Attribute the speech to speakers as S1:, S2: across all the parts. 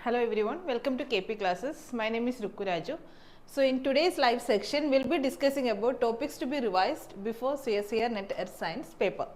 S1: Hello everyone, welcome to KP classes. My name is Rukkuraju. So in today's live section, we will be discussing about topics to be revised before CSIR-NET Earth Science paper.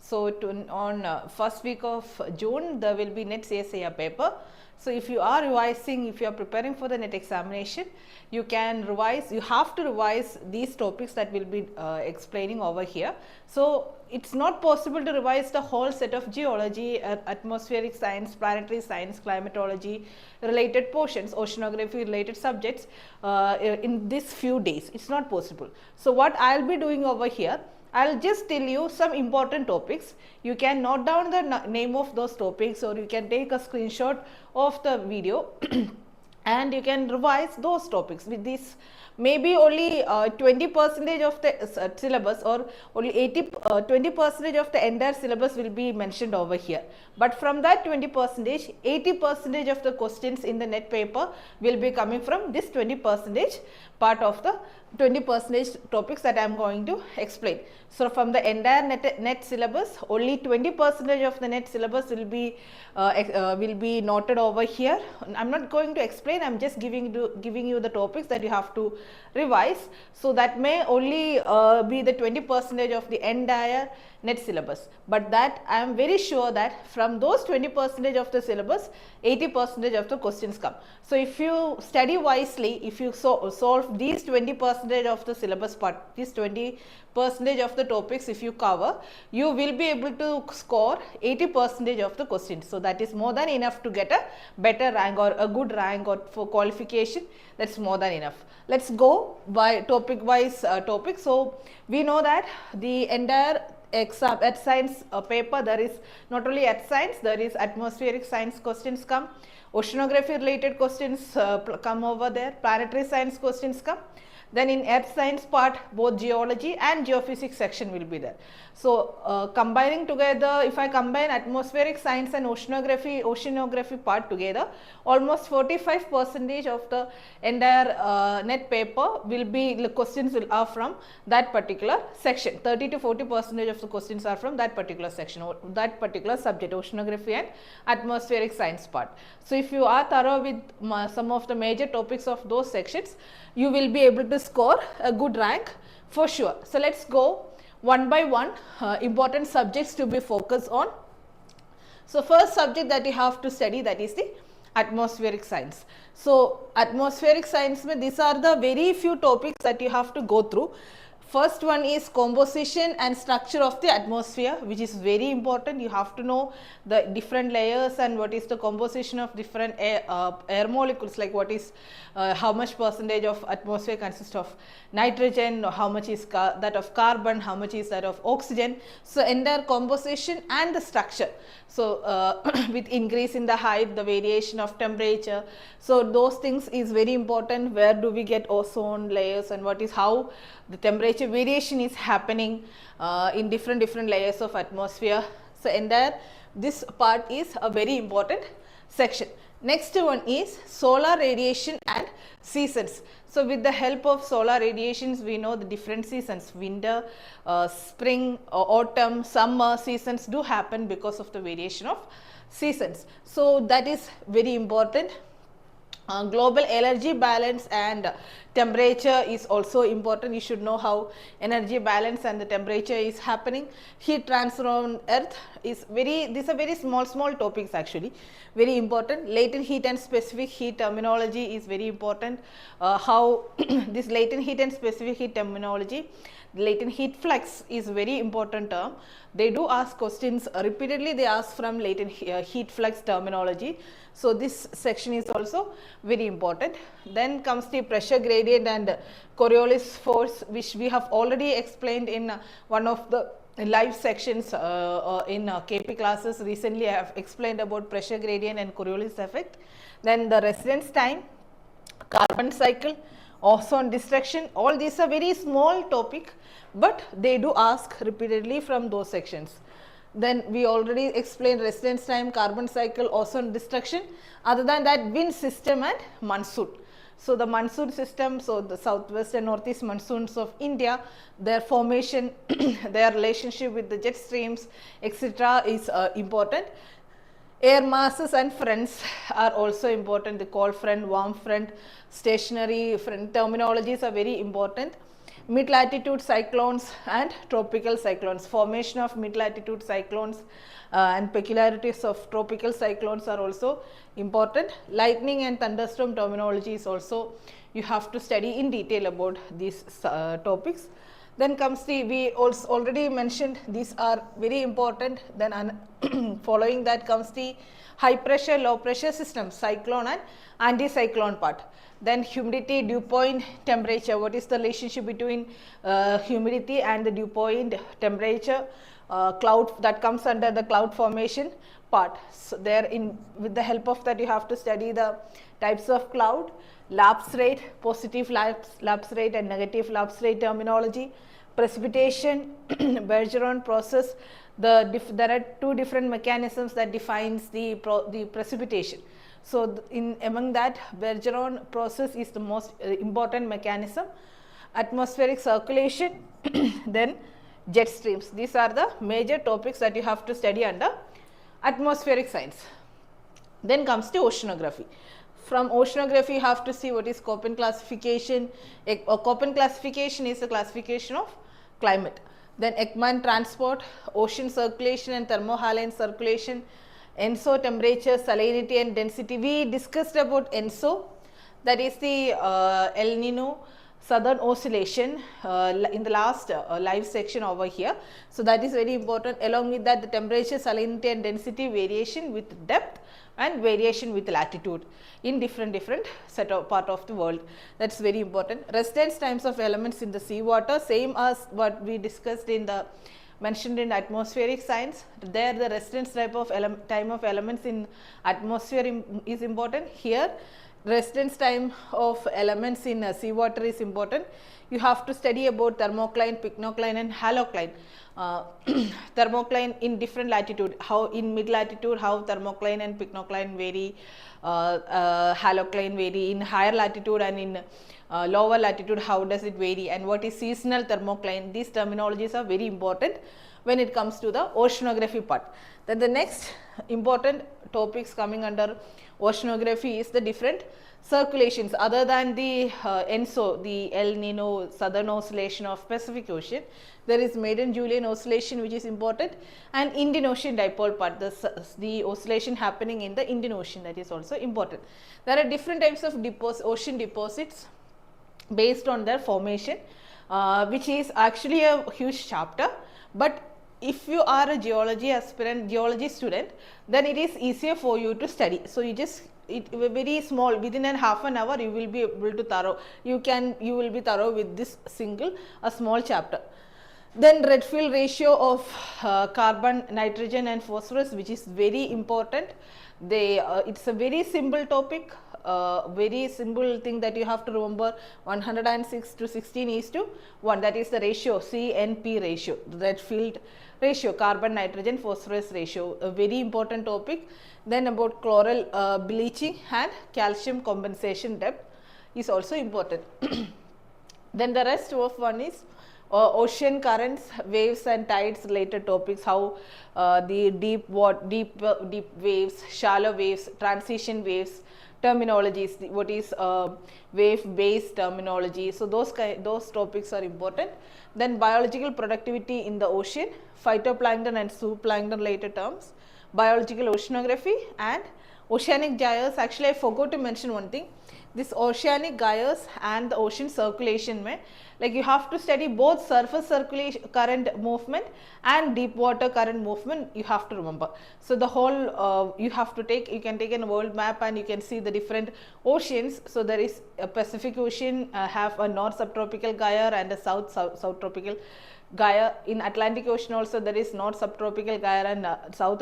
S1: So on first week of June, there will be NET CSIR paper. So if you are revising, if you are preparing for the NET examination, you can revise, you have to revise these topics that will be explaining over here. So it's not possible to revise the whole set of geology, atmospheric science, planetary science, climatology related portions, oceanography related subjects in these few days. It's not possible. So what I'll be doing over here, I'll just tell you some important topics. You can note down the name of those topics, or you can take a screenshot of the video and you can revise those topics with this. Maybe only 20% of the syllabus, or only 20% of the entire syllabus will be mentioned over here. But from that 20%, 80% of the questions in the NET paper will be coming from this 20% part of the 20% topics that I am going to explain. So from the entire NET syllabus, only 20% of the NET syllabus will be noted over here. I am not going to explain, I am just giving you the topics that you have to revise. So that may only be the 20% of the entire NET syllabus, but that I am very sure that from those 20% of the syllabus, 80% of the questions come. So if you study wisely, if you solve these 20% of the syllabus part, these 20% of the topics if you cover, you will be able to score 80% of the questions. So that is more than enough to get a better rank or a good rank, or for qualification, that's more than enough. Let's go by topic wise topic. So we know that the entire exam at science paper, there is not only at science, there is atmospheric science questions come, oceanography related questions come over there, planetary science questions come. Then in earth science part, both geology and geophysics section will be there. So combining together, if I combine atmospheric science and oceanography part together, almost 45% of the entire NET paper will be, the questions are from that particular section. 30 to 40% of the questions are from that particular section, or that particular subject, oceanography and atmospheric science part. So if you are thorough with some of the major topics of those sections, you will be able to score a good rank for sure. So let's go one by one, important subjects to be focused on. So first subject that you have to study, that is the atmospheric science. So atmospheric science, these are the very few topics that you have to go through. First one is composition and structure of the atmosphere, which is very important. You have to know the different layers and what is the composition of different air molecules, like what is how much percentage of atmosphere consists of nitrogen, how much is that of carbon, how much is that of oxygen. So entire composition and the structure. So with increase in the height, the variation of temperature, so those things is very important. Where do we get ozone layers, and what is how the temperature variation is happening in different layers of atmosphere. So entire this part is a very important section. Next one is solar radiation and seasons. So with the help of solar radiations, we know the different seasons, winter, spring, autumn, summer seasons do happen because of the variation of seasons. So that is very important. Global energy balance and temperature is also important. You should know how energy balance and the temperature is happening. Heat transfer on earth is these are very small topics, actually very important. Latent heat and specific heat terminology is very important. How this latent heat and specific heat terminology, latent heat flux is very important term. They do ask questions repeatedly, they ask from latent heat flux terminology. So this section is also very important. Then comes the pressure gradient and Coriolis force, which we have already explained in one of the live sections in KP classes. Recently I have explained about pressure gradient and Coriolis effect. Then the residence time, carbon cycle, ozone destruction, all these are very small topic, but they do ask repeatedly from those sections. Then we already explained residence time, carbon cycle, ozone destruction. Other than that, wind system and monsoon. So the monsoon system, so the southwest and northeast monsoons of India, their formation, their relationship with the jet streams, etc. is important. Air masses and fronts are also important. The cold front, warm front, stationary front terminologies are very important. Mid-latitude cyclones and tropical cyclones. Formation of mid-latitude cyclones and peculiarities of tropical cyclones are also important. Lightning and thunderstorm terminology is also, you have to study in detail about these topics. Then comes the, we also already mentioned, these are very important. Then following that comes the high pressure, low pressure system, cyclone and anticyclone part. Then humidity, dew point, temperature. What is the relationship between humidity and the dew point, temperature? Cloud, that comes under the cloud formation part. So there, in with the help of that, you have to study the types of cloud, lapse rate, positive lapse rate and negative lapse rate terminology, precipitation, Bergeron process. There are two different mechanisms that defines the precipitation. So among that, Bergeron process is the most important mechanism. Atmospheric circulation, then jet streams. These are the major topics that you have to study under atmospheric science. Then comes to oceanography. From oceanography, you have to see what is Köppen classification. Köppen classification is a classification of climate. Then Ekman transport, ocean circulation and thermohaline circulation, ENSO temperature, salinity and density. We discussed about ENSO, that is the El Nino southern oscillation in the last live section over here. So that is very important. Along with that, the temperature, salinity and density variation with depth and variation with latitude in different set of part of the world. That's very important. Residence times of elements in the seawater, same as what we discussed in the mentioned in atmospheric science. There the residence time of elements in atmosphere is important. Here residence time of elements in seawater is important. You have to study about thermocline, pycnocline and halocline. Thermocline in different latitude, how in mid latitude how thermocline and pycnocline vary, halocline vary in higher latitude, and in lower latitude how does it vary, and what is seasonal thermocline. These terminologies are very important when it comes to the oceanography part. Then the next important topics coming under oceanography is the different circulations other than the ENSO, the El Nino southern oscillation of Pacific Ocean. There is Maiden-Julian oscillation which is important, and Indian Ocean dipole part, the oscillation happening in the Indian Ocean, that is also important. There are different types of ocean deposits based on their formation, which is actually a huge chapter, but if you are a geology aspirant, geology student, then it is easier for you to study. So you just, it very small, within a half an hour you will be able to thorough, you will be thorough with this a small chapter. Then Redfield ratio of carbon, nitrogen and phosphorus, which is very important. It's a very simple topic, very simple thing that you have to remember. 106 to 16 is to 1, that is the ratio, CNP ratio, Redfield ratio, carbon, nitrogen, phosphorus ratio, a very important topic. Then about chloral bleaching and calcium compensation depth is also important. Then the rest of one is ocean currents, waves and tides related topics, how the deep waves, shallow waves, transition waves, terminologies, what is wave based terminology. So those topics are important. Then biological productivity in the ocean, phytoplankton and zooplankton related terms, biological oceanography and oceanic gyres. Actually I forgot to mention one thing, this oceanic gyres and the ocean circulation mein, like you have to study both surface circulation current movement and deep water current movement, you have to remember. So the whole you have to take, you can take a world map and you can see the different oceans. So there is a Pacific Ocean have a north subtropical gyre and a south subtropical gyre. In Atlantic Ocean also there is north subtropical gyre and south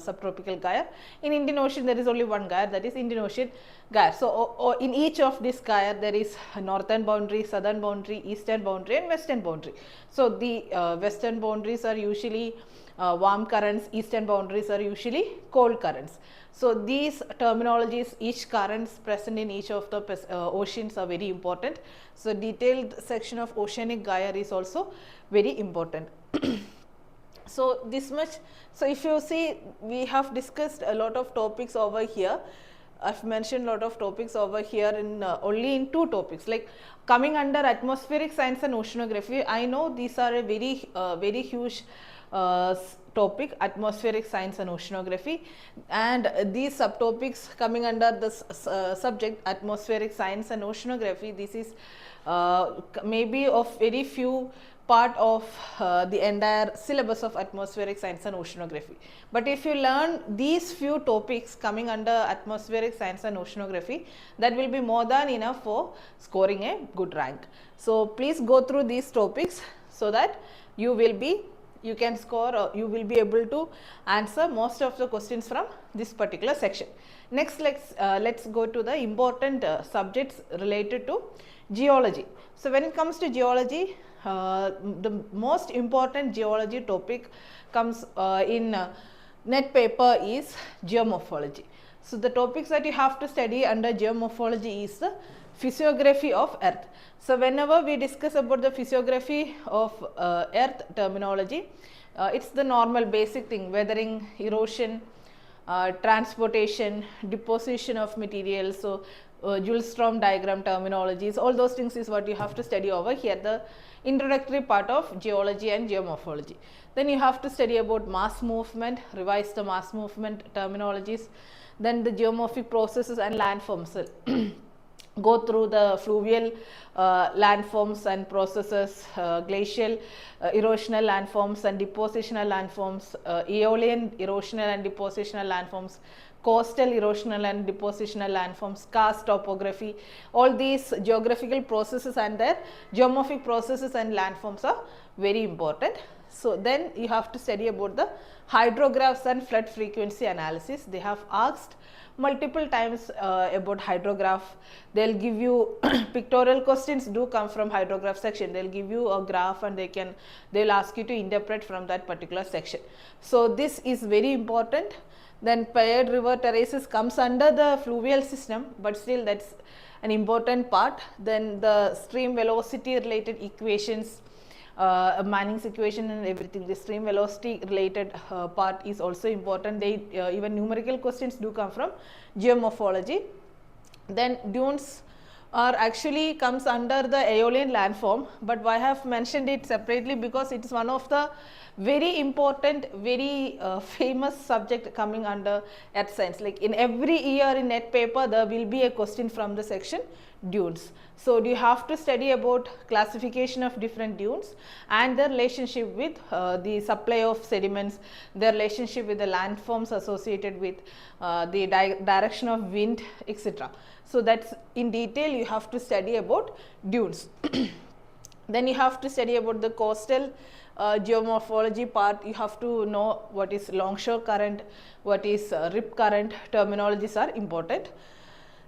S1: subtropical gyre. In Indian Ocean there is only one gyre, that is Indian Ocean gyre. So in each of this gyre there is a northern boundary, southern boundary, eastern boundary and western boundary. So the western boundaries are usually warm currents, eastern boundaries are usually cold currents. So these terminologies, each currents present in each of the oceans are very important. So detailed section of oceanic gyre is also very important. So this much. So if you see, we have discussed a lot of topics over here. I've mentioned a lot of topics over here in only in 2 topics, like coming under atmospheric science and oceanography. I know these are a very huge topic, atmospheric science and oceanography, and these subtopics coming under this subject atmospheric science and oceanography, this is maybe of very few part of the entire syllabus of atmospheric science and oceanography. But if you learn these few topics coming under atmospheric science and oceanography, that will be more than enough for scoring a good rank. So please go through these topics so that you can score, or you will be able to answer most of the questions from this particular section. Next, let's go to the important subjects related to geology. So when it comes to geology, the most important geology topic comes in NET paper is geomorphology. So the topics that you have to study under geomorphology is the physiography of earth. So whenever we discuss about the physiography of earth terminology, it's the normal basic thing: weathering, erosion, transportation, deposition of materials. So Joule-Strom diagram terminologies, all those things is what you have to study over here, the introductory part of geology and geomorphology. Then you have to study about mass movement, revise the mass movement terminologies, then the geomorphic processes and landforms. Go through the fluvial landforms and processes, glacial erosional landforms and depositional landforms, aeolian erosional and depositional landforms, coastal erosional and depositional landforms, karst topography. All these geographical processes and their geomorphic processes and landforms are very important. So then you have to study about the hydrographs and flood frequency analysis. They have asked multiple times about hydrograph. They'll give you pictorial questions do come from hydrograph section. They'll give you a graph and they'll ask you to interpret from that particular section. So this is very important. Then paired river terraces comes under the fluvial system, but still that's an important part. Then the stream velocity related equations, Manning's equation and everything, the stream velocity related part is also important. They even numerical questions do come from geomorphology. Then dunes are actually comes under the aeolian landform, but I have mentioned it separately because it is one of the very important, very famous subject coming under earth science. Like in every year in NET paper, there will be a question from the section dunes. So you have to study about classification of different dunes and their relationship with the supply of sediments, their relationship with the landforms associated with the direction of wind, etc. So that's in detail you have to study about dunes. Then you have to study about the coastal geomorphology part. You have to know what is longshore current, what is rip current, terminologies are important.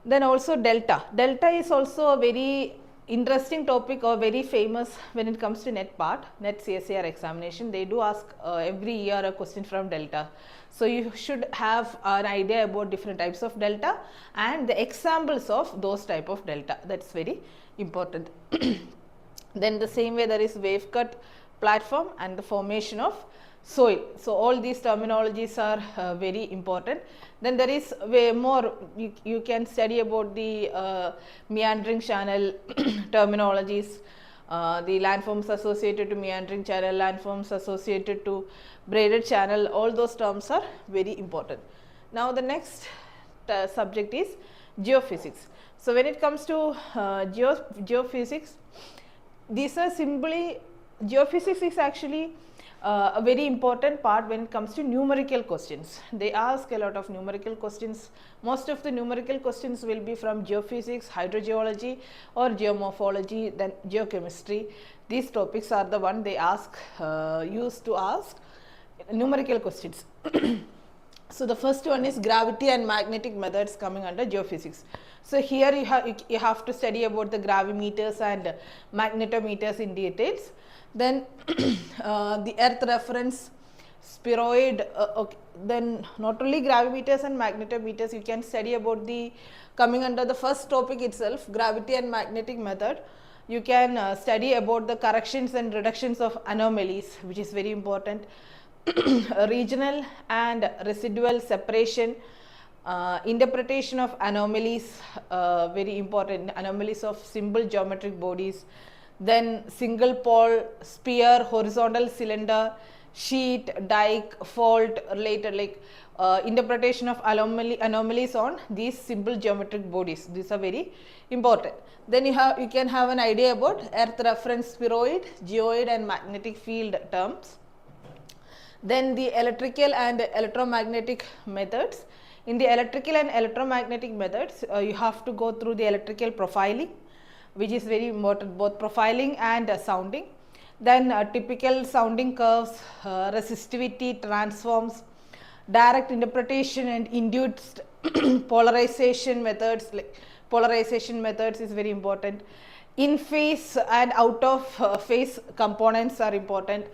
S1: Then also delta. Delta is also a very interesting topic or very famous when it comes to NET part, NET CSIR examination. They do ask every year a question from delta. So you should have an idea about different types of delta and the examples of those type of delta. That's very important. Then the same way there is wave cut platform and the formation of soil. So all these terminologies are very important. Then there is way more you can study about the meandering channel terminologies, the landforms associated to meandering channel, landforms associated to braided channel, all those terms are very important. Now the next subject is geophysics. So when it comes to geophysics, these are simply, geophysics is actually a very important part when it comes to numerical questions. They ask a lot of numerical questions. Most of the numerical questions will be from geophysics, hydrogeology or geomorphology, then geochemistry. These topics are the one they ask, used to ask numerical questions. So the first one is gravity and magnetic methods coming under geophysics. So here you have to study about the gravimeters and magnetometers in details. Then the earth reference, spheroid, okay. Then not only gravimeters and magnetometers, you can study about the coming under the first topic itself, gravity and magnetic method. You can study about the corrections and reductions of anomalies, which is very important. regional and residual separation, interpretation of anomalies, very important, anomalies of simple geometric bodies, then single pole, sphere, horizontal cylinder, sheet, dike, fault related, like interpretation of anomalies on these simple geometric bodies. These are very important. Then you can have an idea about earth reference spheroid, geoid and magnetic field terms. Then the electrical and electromagnetic methods. In the electrical and electromagnetic methods, you have to go through the electrical profiling, which is very important, both profiling and sounding. Then typical sounding curves, resistivity transforms, direct interpretation and induced polarization methods. Like polarization methods is very important. In phase and out of phase components are important.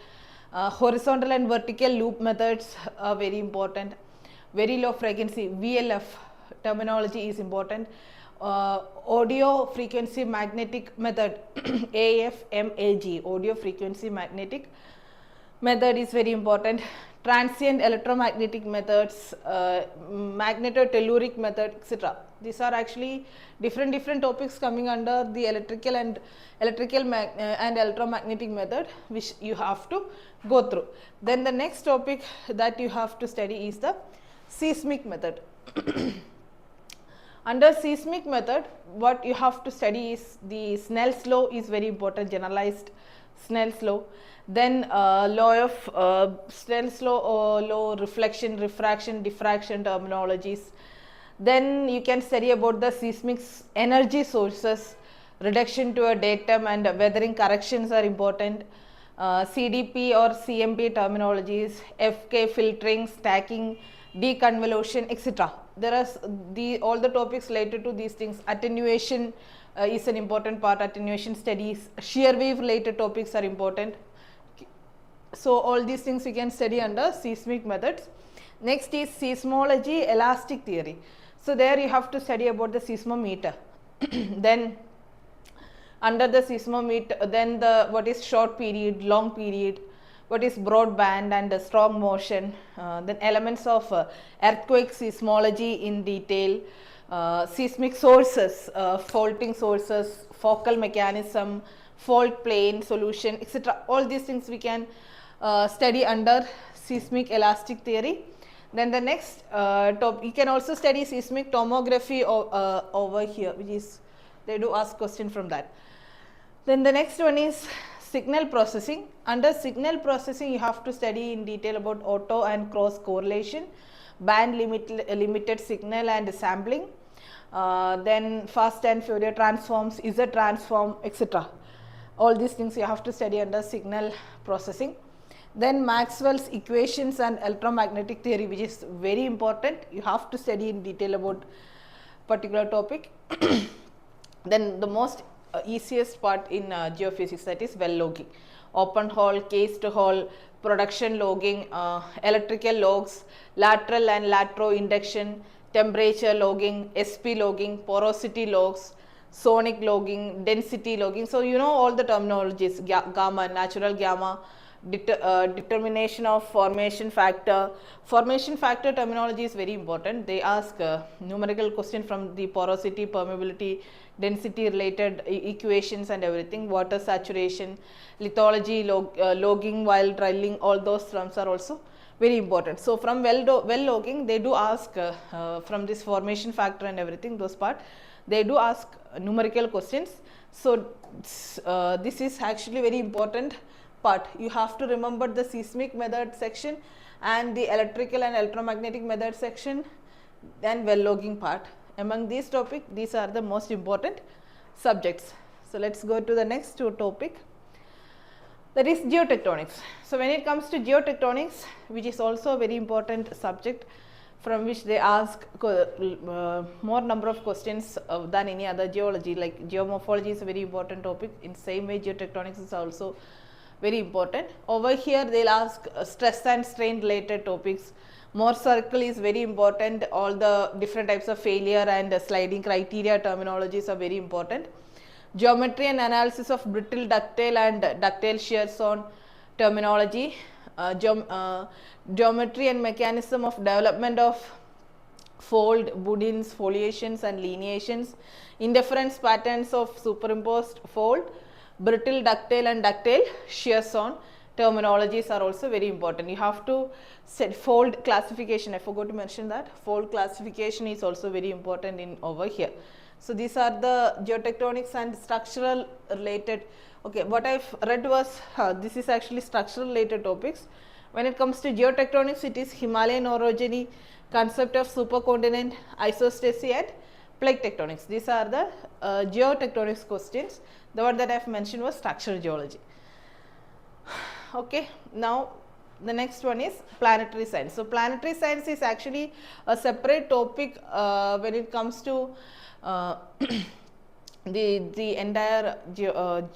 S1: Horizontal and vertical loop methods are very important. Very low frequency VLF terminology is important. Audio frequency magnetic method AFMAG, audio frequency magnetic method is very important. Transient electromagnetic methods, magnetotelluric method, etc. These are actually different topics coming under the electrical and electromagnetic method, which you have to go through. Then the next topic that you have to study is the seismic method. Under seismic method, what you have to study is the Snell's law is very important, generalized Snell's law. Then law of Snell's law, reflection, refraction, diffraction terminologies. Then you can study about the seismic energy sources, reduction to a datum and weathering corrections are important. CDP or CMP terminologies, FK filtering, stacking, deconvolution, etc. There are all the topics related to these things. Attenuation is an important part, attenuation studies, shear wave related topics are important. So all these things you can study under seismic methods. Next is seismology, elastic theory. So there you have to study about the seismometer. Then under the seismometer, then what is short period, long period, what is broadband and strong motion, then elements of earthquake seismology in detail, seismic sources, faulting sources, focal mechanism, fault plane, solution, etc. All these things we can study under seismic elastic theory. Then the next you can also study seismic tomography over here, which is, they do ask question from that. Then the next one is signal processing. Under signal processing, you have to study in detail about auto and cross correlation, band limited signal and sampling, then fast and Fourier transforms, Z transform, etc. All these things you have to study under signal processing. Then Maxwell's equations and electromagnetic theory, which is very important. You have to study in detail about particular topic. Then the most easiest part in geophysics, that is well logging, open hole, cased hole, production logging, electrical logs, lateral and latero induction, temperature logging, SP logging, porosity logs, sonic logging, density logging. So you know all the terminologies, gamma, natural gamma, determination of formation factor. Formation factor terminology is very important. They ask numerical question from the porosity, permeability, density related equations and everything. Water saturation, lithology, logging while drilling, all those terms are also very important. So from well logging, they do ask from this formation factor and everything, those part, they do ask numerical questions. So this is actually very important part. You have to remember the seismic method section and the electrical and electromagnetic method section and well logging part. Among these topics, these are the most important subjects. So let's go to the next topic, that is geotectonics. So when it comes to geotectonics, which is also a very important subject, from which they ask more number of questions than any other geology. Like geomorphology is a very important topic, in same way geotectonics is also very important. Over here they will ask stress and strain related topics. Morse circle is very important. All the different types of failure and sliding criteria terminologies are very important. Geometry and analysis of brittle, ductile and ductile shear zone terminology. geometry and mechanism of development of fold, buddins, foliations and lineations, interference patterns of superimposed fold, brittle, ductile and ductile shear zone. Terminologies are also very important. You have to set fold classification. I forgot to mention that. Fold classification is also very important in over here. So these are the geotectonics and structural related. Okay, what I've read was this is actually structural related topics. When it comes to geotectonics, it is Himalayan orogeny, concept of supercontinent, isostasy and plate tectonics. These are the geotectonics questions. The one that I have mentioned was structural geology. Okay, now the next one is planetary science. So planetary science is actually a separate topic when it comes to the entire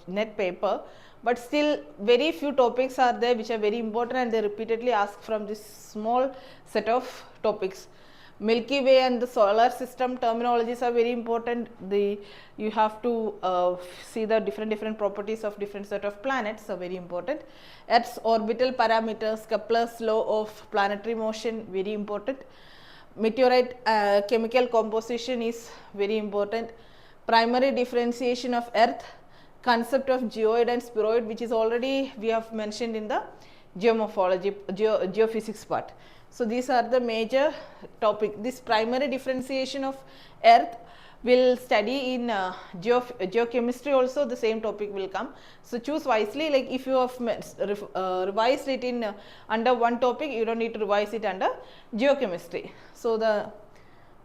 S1: NET paper, but still very few topics are there which are very important and they repeatedly ask from this small set of topics. Milky Way and the solar system terminologies are very important. You have to see the different properties of different set of planets are very important. Earth's orbital parameters, Kepler's law of planetary motion, very important. Meteorite chemical composition is very important. Primary differentiation of Earth, concept of geoid and spheroid, which is already we have mentioned in the geomorphology, geophysics part. So these are the major topic. This primary differentiation of Earth will study in geochemistry also. The same topic will come. So choose wisely. Like if you have revised it in under one topic, you don't need to revise it under geochemistry. So the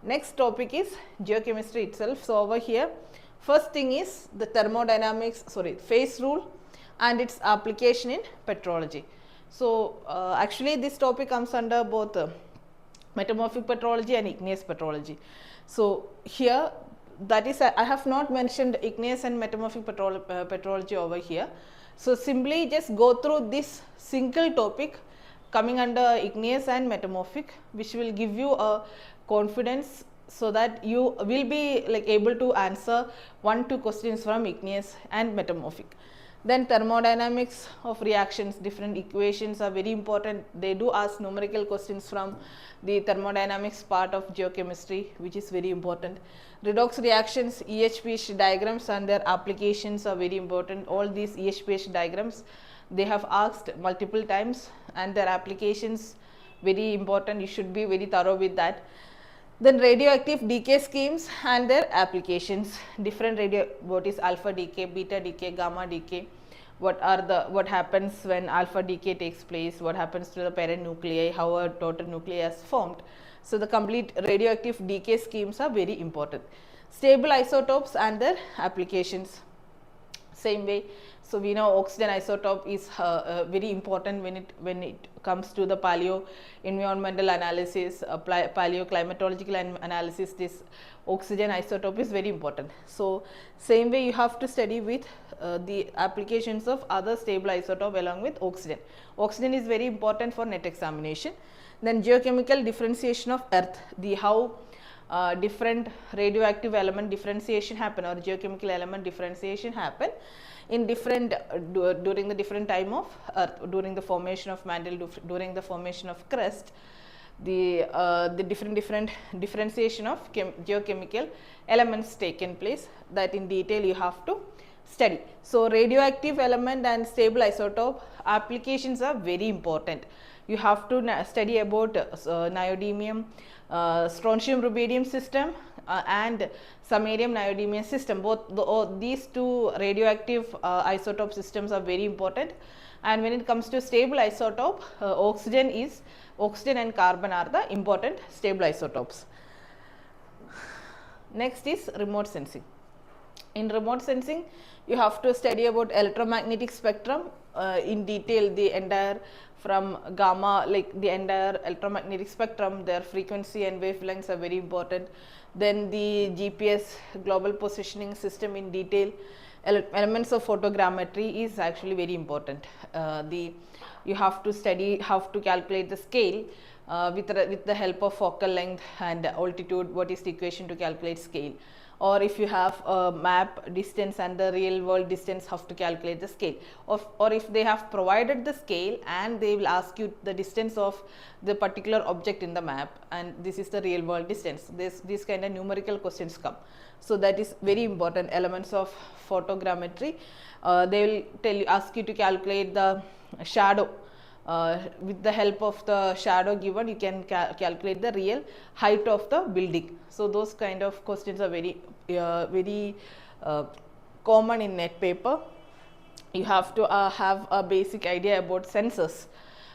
S1: next topic is geochemistry itself. So over here, first thing is the thermodynamics, phase rule and its application in petrology. So actually this topic comes under both metamorphic petrology and igneous petrology. So here, that is I have not mentioned igneous and metamorphic petrology over here. So simply just go through this single topic coming under igneous and metamorphic, which will give you a confidence so that you will be like able to answer 1-2 questions from igneous and metamorphic. Then thermodynamics of reactions, different equations are very important. They do ask numerical questions from the thermodynamics part of geochemistry, which is very important. Redox reactions, EHPH diagrams and their applications are very important. All these EHPH diagrams they have asked multiple times and their applications very important. You should be very thorough with that. Then radioactive decay schemes and their applications. Different what is alpha decay, beta decay, gamma decay, what happens when alpha decay takes place, what happens to the parent nuclei, how a total nuclei is formed. So the complete radioactive decay schemes are very important. Stable isotopes and their applications. Same way. So we know oxygen isotope is very important when it comes to the paleo environmental analysis, paleo climatological analysis. This oxygen isotope is very important. So same way you have to study with the applications of other stable isotope along with oxygen. Oxygen is very important for NET examination. Then geochemical differentiation of Earth, how different radioactive element differentiation happen or geochemical element differentiation happen in different during the different time of Earth, during the formation of mantle, during the formation of crust, the different differentiation of geochemical elements taken place, that in detail you have to study. So radioactive element and stable isotope applications are very important. You have to study about neodymium, strontium rubidium system and samarium neodymium system. Both these two radioactive isotope systems are very important. And when it comes to stable isotope, oxygen and carbon are the important stable isotopes. Next is remote sensing. In remote sensing, you have to study about electromagnetic spectrum in detail, the entire from gamma, like the entire electromagnetic spectrum, their frequency and wavelengths are very important. Then the GPS, global positioning system in detail, elements of photogrammetry is actually very important. You have to study how to calculate the scale with the help of focal length and altitude. What is the equation to calculate scale? or if you have a map distance and the real world distance, how to calculate the scale or if they have provided the scale and they will ask you the distance of the particular object in the map and this is the real world distance, these kind of numerical questions come. So that is very important elements of photogrammetry. They will ask you to calculate the shadow. With the help of the shadow given, you can calculate the real height of the building. So those kind of questions are very common in NET paper. You have to have a basic idea about sensors,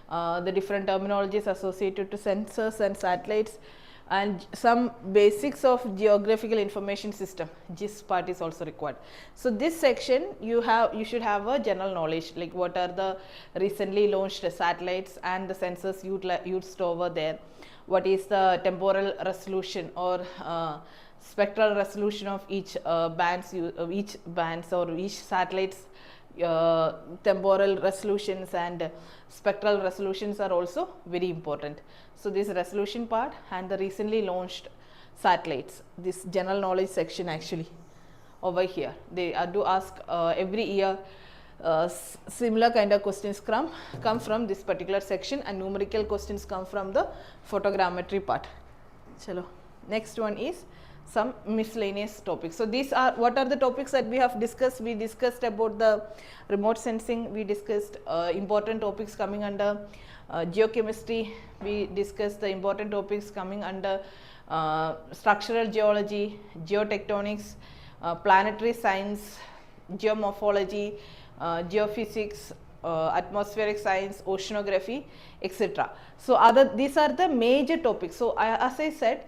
S1: the different terminologies associated to sensors and satellites, and some basics of geographical information system. GIS part is also required. So this section you should have a general knowledge, like what are the recently launched satellites and the sensors used over there, what is the temporal resolution or spectral resolution of each bands or each satellites. Temporal resolutions and spectral resolutions are also very important. So this resolution part and the recently launched satellites, this general knowledge section actually over here, they do ask every year similar kind of questions come from this particular section, and numerical questions come from the photogrammetry part. Chalo. Next one is some miscellaneous topics. So these are what are the topics that we have discussed. We discussed about the remote sensing, we discussed important topics coming under geochemistry, we discussed the important topics coming under structural geology, geotectonics, planetary science, geomorphology, geophysics, atmospheric science, oceanography, etc. So these are the major topics. So as I said,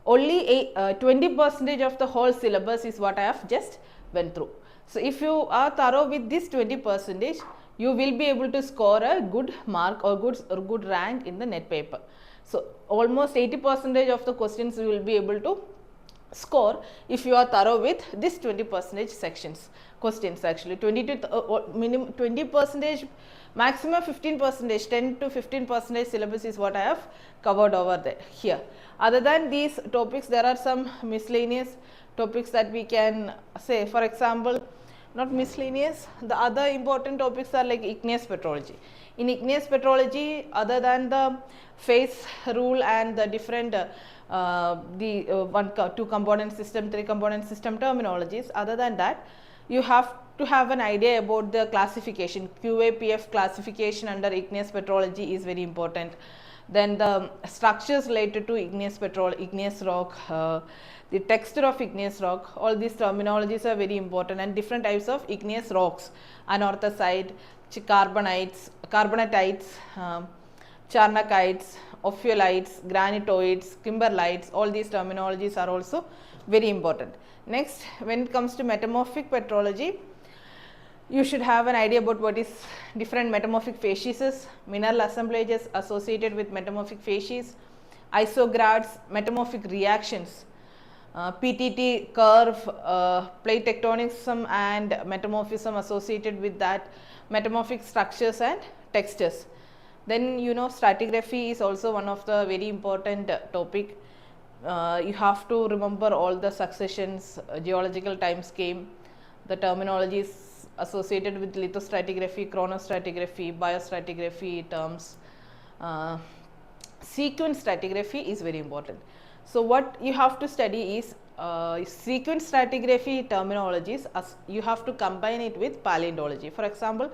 S1: only 20% of the whole syllabus is what I have just went through. So if you are thorough with this 20%, you will be able to score a good mark or good rank in the NET paper. So almost 80% of the questions you will be able to score if you are thorough with this 20% sections questions. Actually 20%, maximum 15%, 10 to 15% syllabus is what I have covered over there here. Other than these topics, there are some miscellaneous topics that we can say. For example, not miscellaneous, the other important topics are like igneous petrology. In igneous petrology, other than the phase rule and the different two component system, three component system terminologies, other than that, you have to have an idea about the classification. QAPF classification under igneous petrology is very important. Then the structures related to igneous rock, the texture of igneous rock, all these terminologies are very important, and different types of igneous rocks, anorthosite, carbonatites, charnakites, ophiolites, granitoids, kimberlites, all these terminologies are also very important. Next, when it comes to metamorphic petrology, you should have an idea about what is different metamorphic facies, mineral assemblages associated with metamorphic facies, isogrades, metamorphic reactions, PTT curve, plate tectonism and metamorphism associated with that, metamorphic structures and textures. Then stratigraphy is also one of the very important topic. You have to remember all the successions, geological time scheme, the terminologies associated with lithostratigraphy, chronostratigraphy, biostratigraphy terms. Sequence stratigraphy is very important. So what you have to study is sequence stratigraphy terminologies, as you have to combine it with paleontology. For example,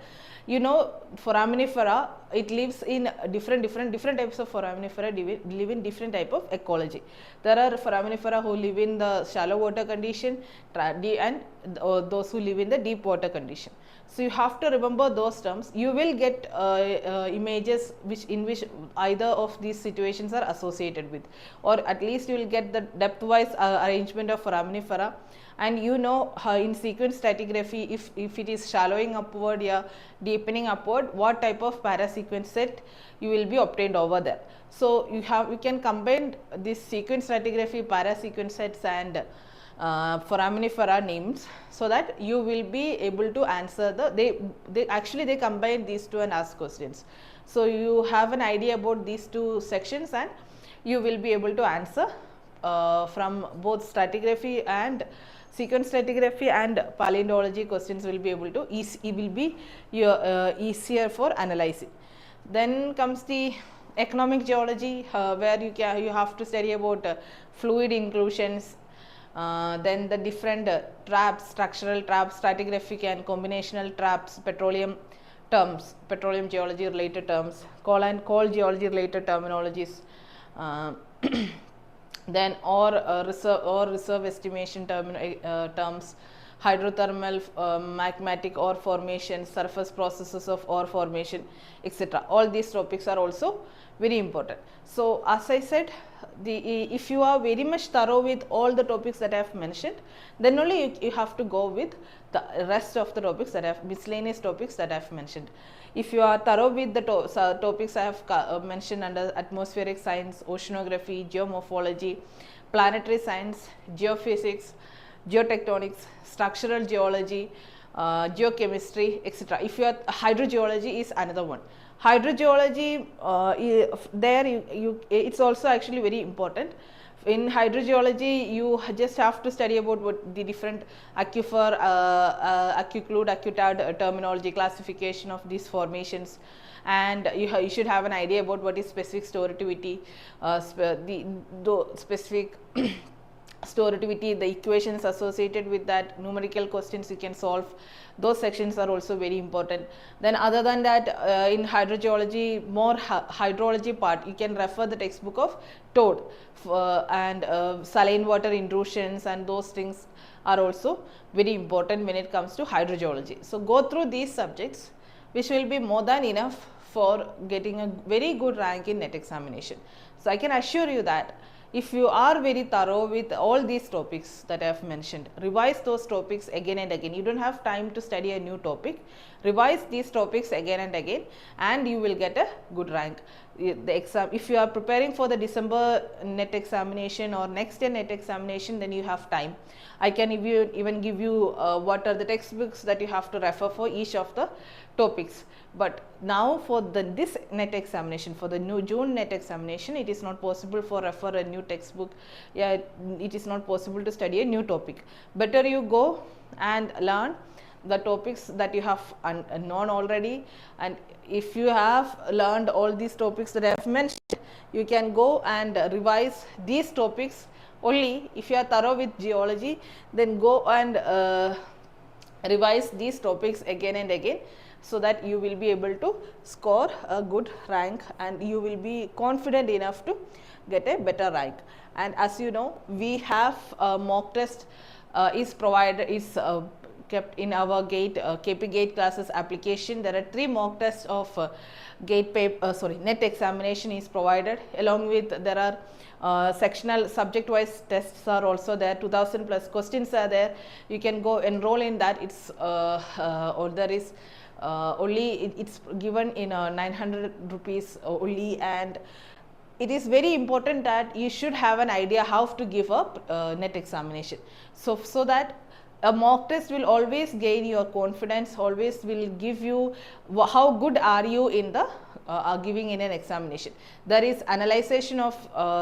S1: foraminifera, it lives in different types of foraminifera live in different type of ecology. There are foraminifera who live in the shallow water condition and those who live in the deep water condition. So you have to remember those terms. You will get images in which either of these situations are associated with, or at least you will get the depth wise arrangement of foraminifera. And in sequence stratigraphy, if it is shallowing upward, deepening upward, what type of parasequence set you will be obtained over there. So you can combine this sequence stratigraphy, parasequence sets and foraminifera names, so that you will be able to answer they combine these two and ask questions. So you have an idea about these two sections and you will be able to answer from both stratigraphy and sequence stratigraphy and paleontology questions will be able to easier for analyzing. Then comes the economic geology, where you have to study about fluid inclusions, then the different traps, structural traps, stratigraphic and combinational traps, petroleum terms, petroleum geology related terms, coal and coal geology related terminologies, then reserve estimation terms, hydrothermal, magmatic ore formation, surface processes of ore formation, etc. All these topics are also very important. So as I said, if you are very much thorough with all the topics that I have mentioned, then only you have to go with the rest of the topics that I have, miscellaneous topics that I have mentioned. If you are thorough with the topics I have mentioned under atmospheric science, oceanography, geomorphology, planetary science, geophysics, geotectonics, structural geology, geochemistry, etc. If you are hydrogeology is another one. Hydrogeology, it's also actually very important. In hydrogeology, you just have to study about what the different aquifer, aquiclude, aquitard terminology, classification of these formations, and you should have an idea about what is specific storativity, specific storativity, the equations associated with that, numerical questions you can solve. Those sections are also very important. Then other than that, in hydrogeology, more hydrology part, you can refer the textbook of Toad and saline water intrusions, and those things are also very important when it comes to hydrogeology. So go through these subjects, which will be more than enough for getting a very good rank in NET examination. So I can assure you that if you are very thorough with all these topics that I have mentioned, revise those topics again and again. You don't have time to study a new topic. Revise these topics again and again, and you will get a good rank. The exam, if you are preparing for the December NET examination or next year NET examination, then you have time. I can even give you what are the textbooks that you have to refer for each of the topics. But now for this NET examination, for the new June NET examination, it is not possible for refer a new textbook. Yeah, it is not possible to study a new topic. Better you go and learn the topics that you have known already, and if you have learned all these topics that I have mentioned, you can go and revise these topics only. If you are thorough with geology, then go and revise these topics again and again, so that you will be able to score a good rank and you will be confident enough to get a better rank. And as you know, we have a mock test kept in our GATE KP GATE classes application. There are 3 mock tests of NET examination is provided, along with there are sectional subject wise tests are also there. 2000 plus questions are there. You can go enroll in that. It's or there is it's given in 900 rupees only, and it is very important that you should have an idea how to give up NET examination. So that a mock test will always gain your confidence, always will give you how good are you in the giving in an examination. There is analyzation of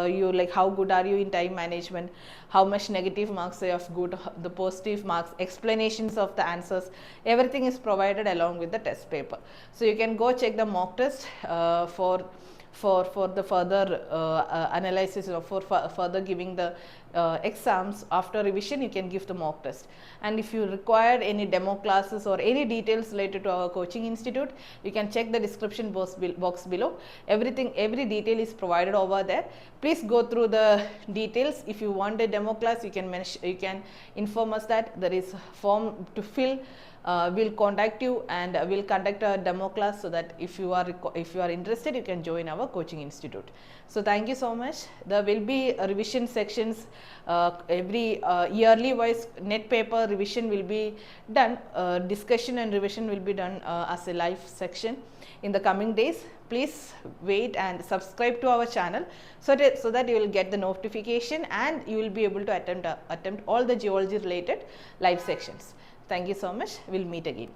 S1: you, like how good are you in time management, how much negative marks you have good, the positive marks, explanations of the answers, everything is provided along with the test paper. So you can go check the mock test for the further analysis or for further giving the exams. After revision, you can give the mock test. And if you require any demo classes or any details related to our coaching institute, you can check the description box below. Every detail is provided over there. Please go through the details. If you want a demo class, you can inform us that there is a form to fill. We'll contact you and we'll conduct a demo class, so that if you are interested, you can join our coaching institute. So thank you so much. There will be revision sections every yearly wise. NET paper revision will be done. Discussion and revision will be done as a live section in the coming days. Please wait and subscribe to our channel so that you will get the notification and you will be able to attempt all the geology related live sections. Thank you so much. We'll meet again.